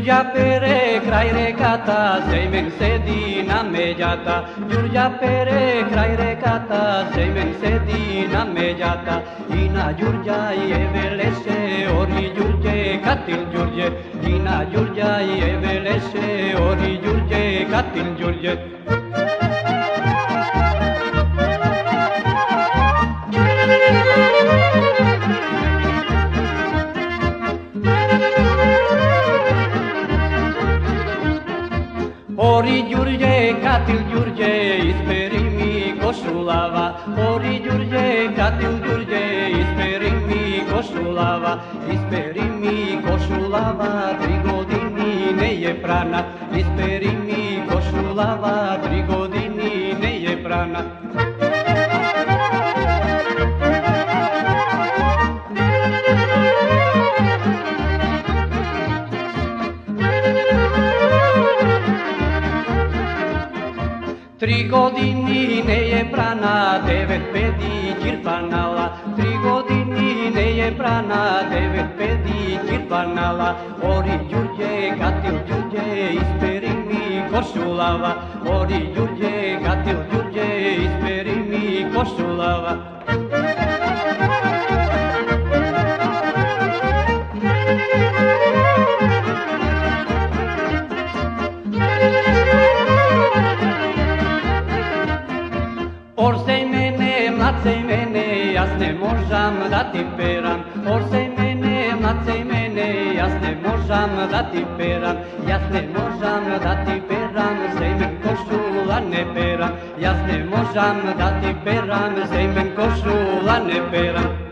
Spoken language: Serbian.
Giurgia pere kraj rekata, Sejmen sedi na međata. Giurgia pere kraj rekata, Sejmen sedi na međata. Ina Giurgia je veleše, ori Giurge katil Giurge. Ina Giurgia je veleše, ori Giurge katil Giurge. Ori Giurge, katil Giurge, isperi mi košulava. Ori Giurge, katil Giurge, isperi mi košulava. Isperi mi košulava, 3 godini ne je prana. Isperi mi košulava, 3 godini ne je prana. Tri godini ne je prana, 9 pedi čirpanala. 3 godini ne je prana, 9 pedi čirpanala. Ori Giurge, katil Giurge, isperi mi košulava. Ori Giurge, katil Giurge, isperi mi košulava. Orsej mene, mlacej mene, jas ne možam da ti peram. Orsej mene, mlacej mene, jas ne možam da ti peram. Jas ne možam da ti peram, Sejmen košula ne peram. Jas ne možam da ti peram, Sejmen košula ne peram.